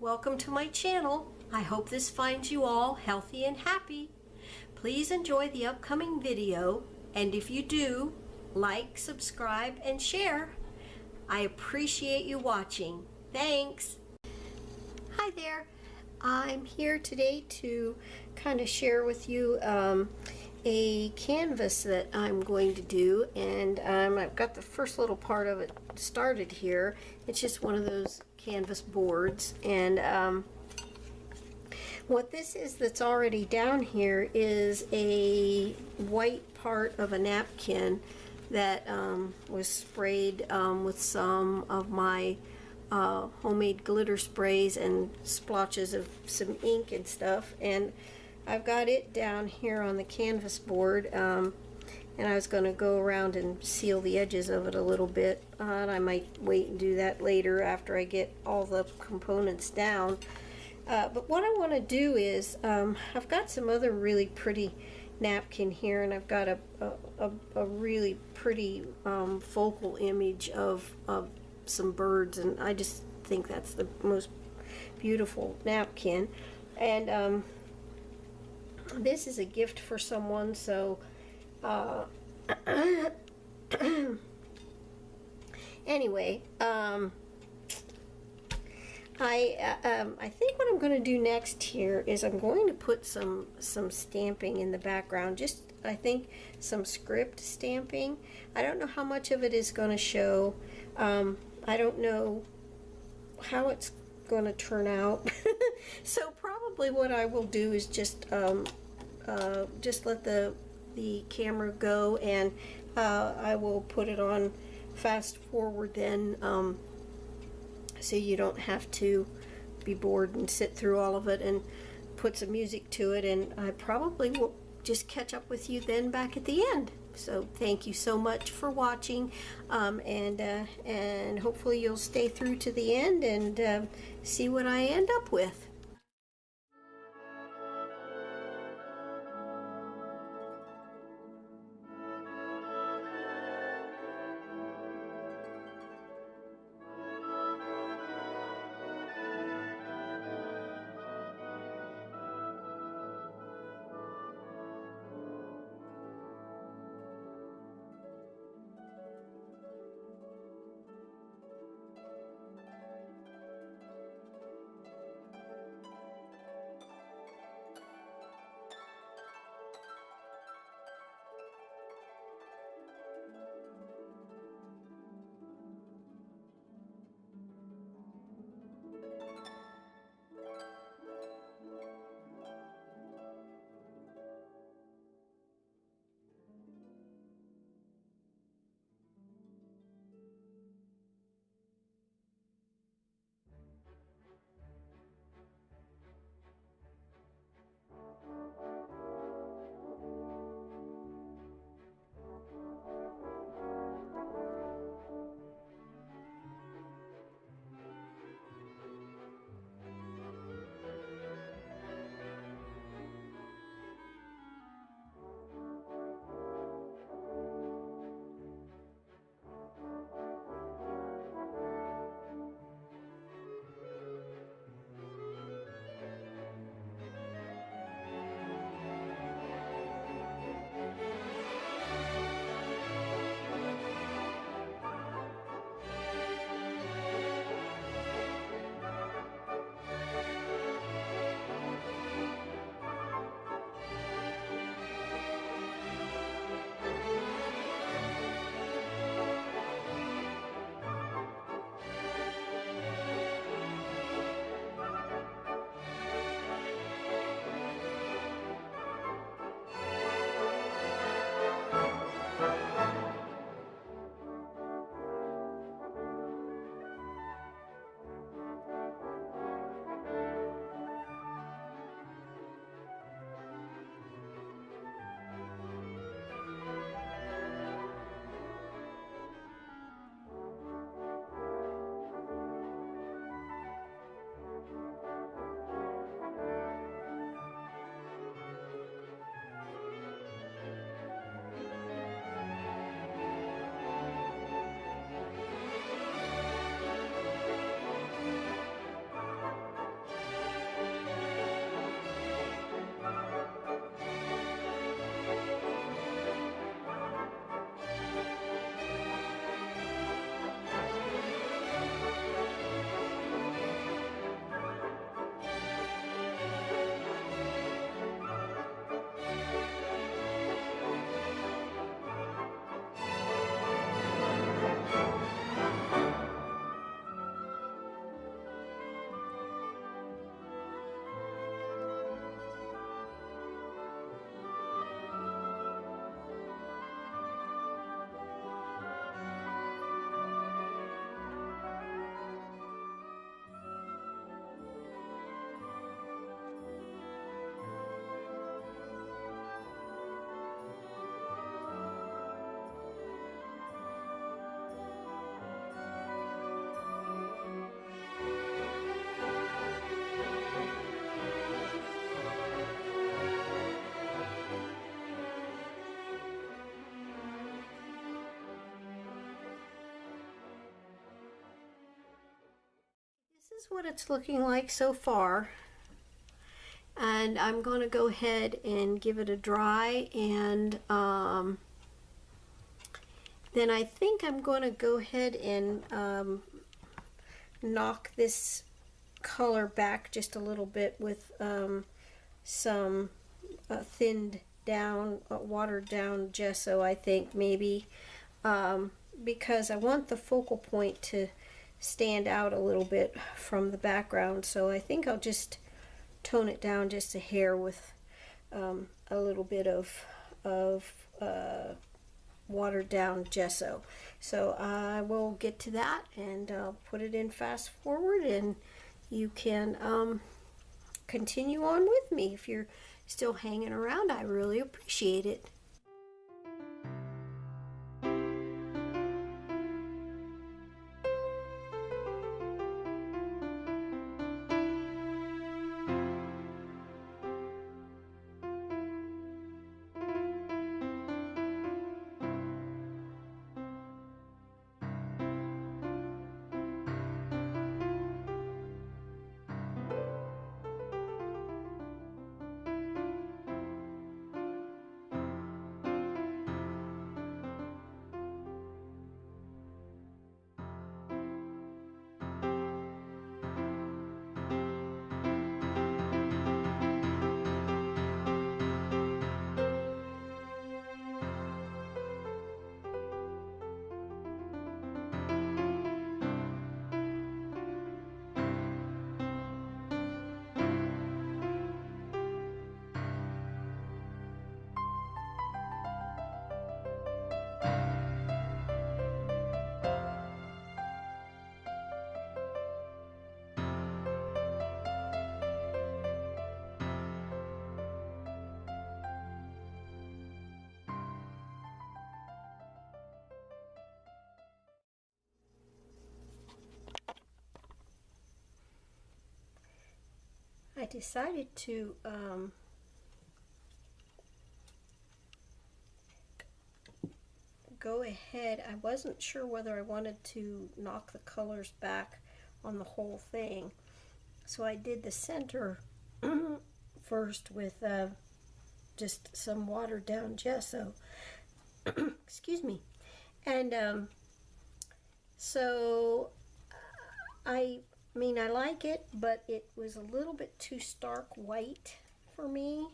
welcome to my channel. I hope this finds you all healthy and happy. Please enjoy the upcoming video, and if you do, like, subscribe, and share. I appreciate you watching. Thanks. Hi there. I'm here today to kind of share with you a canvas that I'm going to do, and I've got the first little part of it started here. It's just one of those canvas boards, and what this is that's already down here is a white part of a napkin that was sprayed with some of my homemade glitter sprays and splotches of some ink and stuff, and I've got it down here on the canvas board, and I was going to go around and seal the edges of it a little bit, and I might wait and do that later after I get all the components down. But what I want to do is, I've got some other really pretty napkin here, and I've got a really pretty focal image of some birds, and I just think that's the most beautiful napkin. And this is a gift for someone, so anyway, I think what I'm going to do next here is I'm going to put some stamping in the background. Just, I think, some script stamping. I don't know how much of it is going to show. I don't know how it's going to turn out. So probably what I will do is just let the camera go, and I will put it on fast forward then, so you don't have to be bored and sit through all of it, and put some music to it, and I probably will just catch up with you then back at the end. So thank you so much for watching, and hopefully you'll stay through to the end and see what I end up with. This is what it's looking like so far. And I'm going to go ahead and give it a dry, and then I think I'm going to go ahead and knock this color back just a little bit with some thinned down, watered down gesso, I think, maybe, because I want the focal point to stand out a little bit from the background. So I think I'll just tone it down just a hair with a little bit of watered down gesso. So I will get to that, and I'll put it in fast forward, and you can continue on with me. If you're still hanging around, I really appreciate it. I decided to go ahead. I wasn't sure whether I wanted to knock the colors back on the whole thing, so I did the center first with just some watered down gesso. Excuse me. And so I mean, I like it, but it was a little bit too stark white for me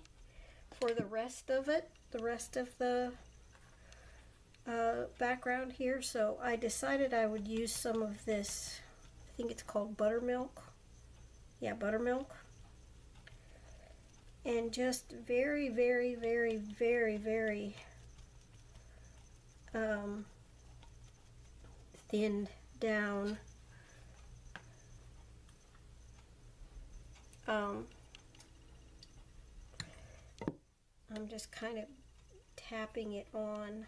for the rest of it, the rest of the background here. So I decided I would use some of this, I think it's called buttermilk. Yeah, buttermilk. And just very, very, very, very, very thinned down I'm just kind of tapping it on.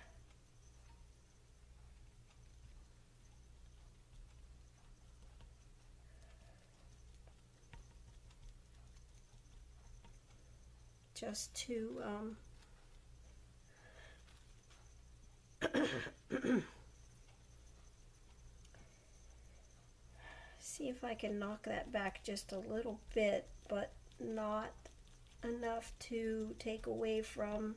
Just to see if I can knock that back just a little bit, but not enough to take away from,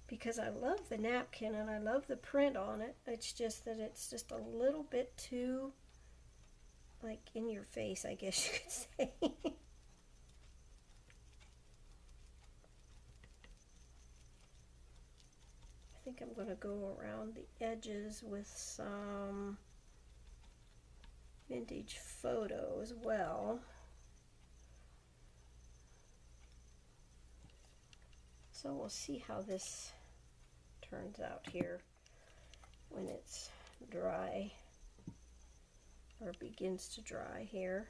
because I love the napkin and I love the print on it. It's just that it's just a little bit too, like, in your face, I guess you could say. I think I'm going to go around the edges with some Vintage Photo as well. So we'll see how this turns out here when it's dry, or begins to dry here.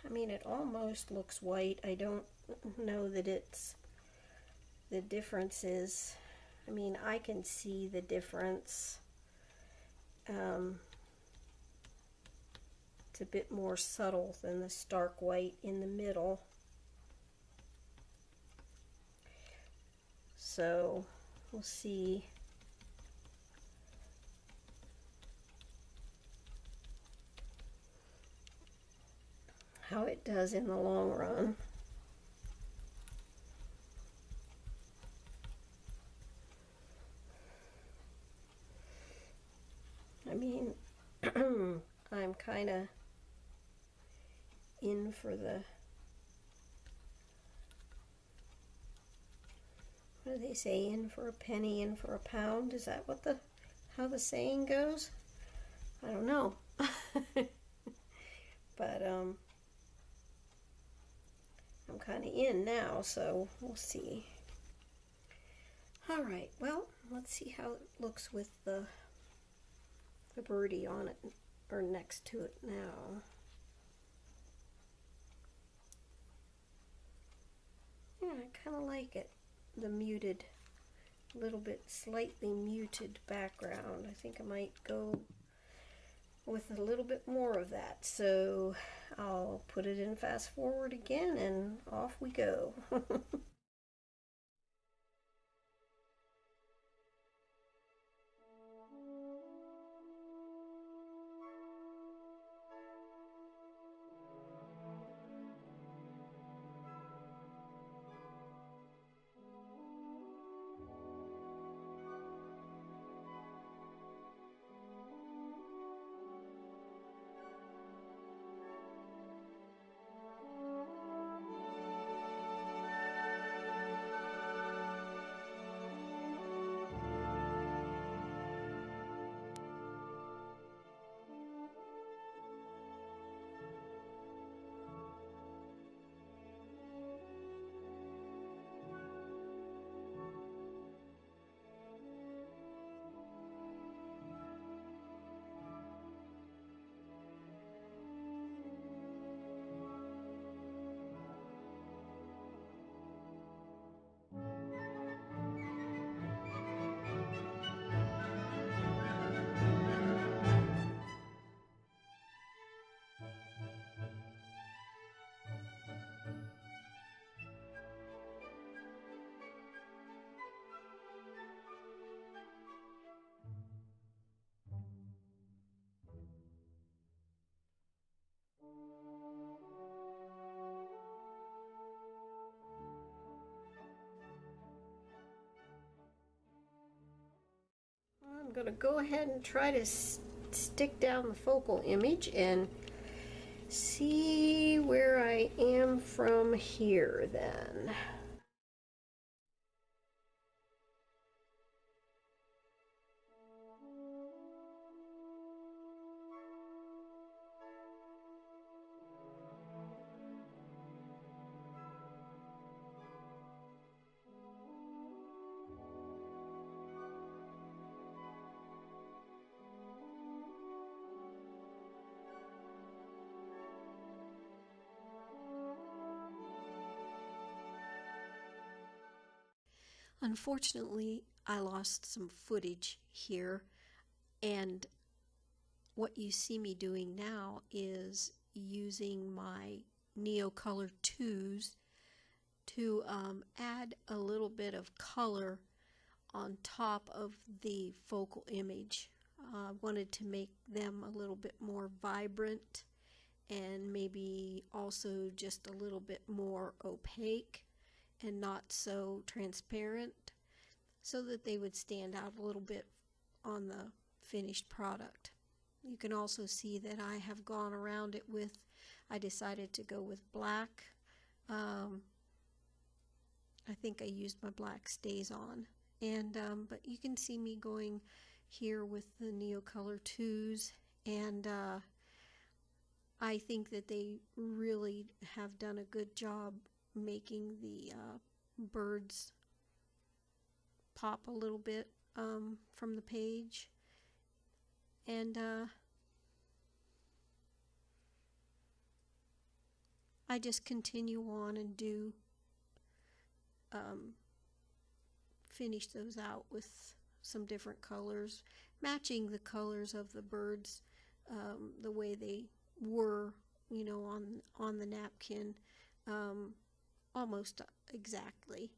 I mean, it almost looks white. I don't know that it's, I don't know that it's 100% white, but it's the difference is, I mean, I can see the difference. It's a bit more subtle than the stark white in the middle. So we'll see. How it does in the long run. I mean, I'm kind of in for the, what do they say, in for a penny, in for a pound? Is that what how the saying goes? I don't know. But I'm kind of in now, so we'll see. All right, well, let's see how it looks with the birdie on it, or next to it now. Yeah, I kind of like it, the muted, little bit slightly muted background. I think I might go with a little bit more of that. So I'll put it in fast forward again and off we go. I'm going to go ahead and try to stick down the focal image and see where I am from here then. Unfortunately, I lost some footage here, and what you see me doing now is using my Neocolor 2s to add a little bit of color on top of the focal image. I wanted to make them a little bit more vibrant and maybe also just a little bit more opaque and not so transparent, so that they would stand out a little bit on the finished product. You can also see that I have gone around it with, I decided to go with black. I think I used my black StazOn, and but you can see me going here with the Neocolor 2s, and I think that they really have done a good job making the birds pop a little bit from the page. And I just continue on and do finish those out with some different colors, matching the colors of the birds the way they were, you know, on the napkin, almost exactly.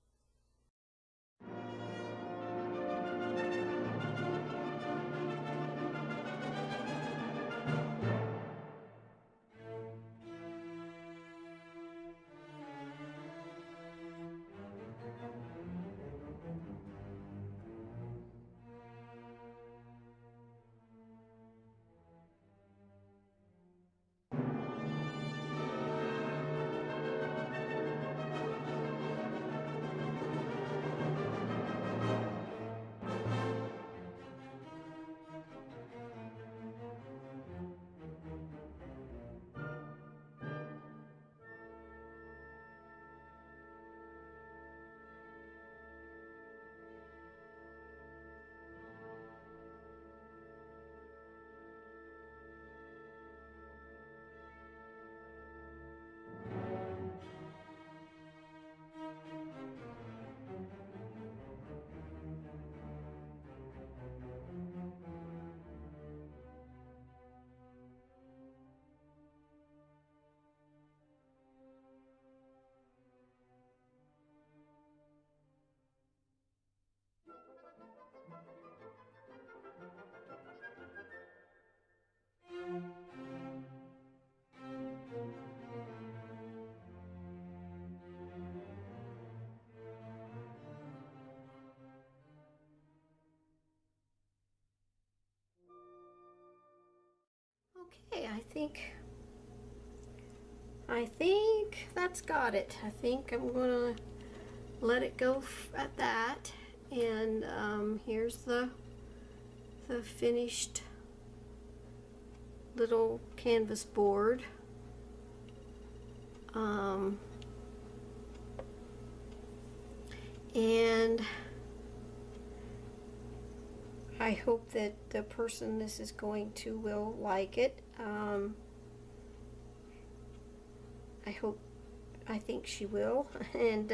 Okay, I think that's got it. I think I'm gonna let it go at that. And here's the finished little canvas board. And I hope that the person this is going to will like it. I think she will. And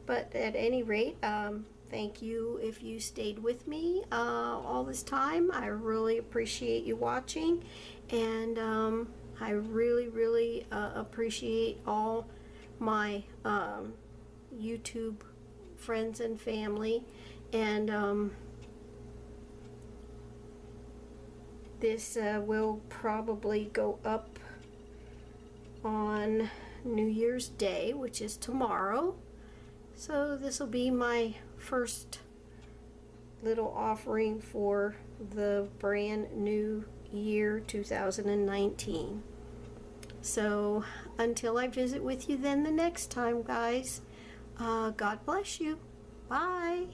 but at any rate, thank you if you stayed with me all this time. I really appreciate you watching, and I really appreciate all my YouTube friends and family. And this will probably go up on New Year's Day, which is tomorrow. So this will be my first little offering for the brand new year 2019. So until I visit with you then the next time, guys, God bless you. Bye.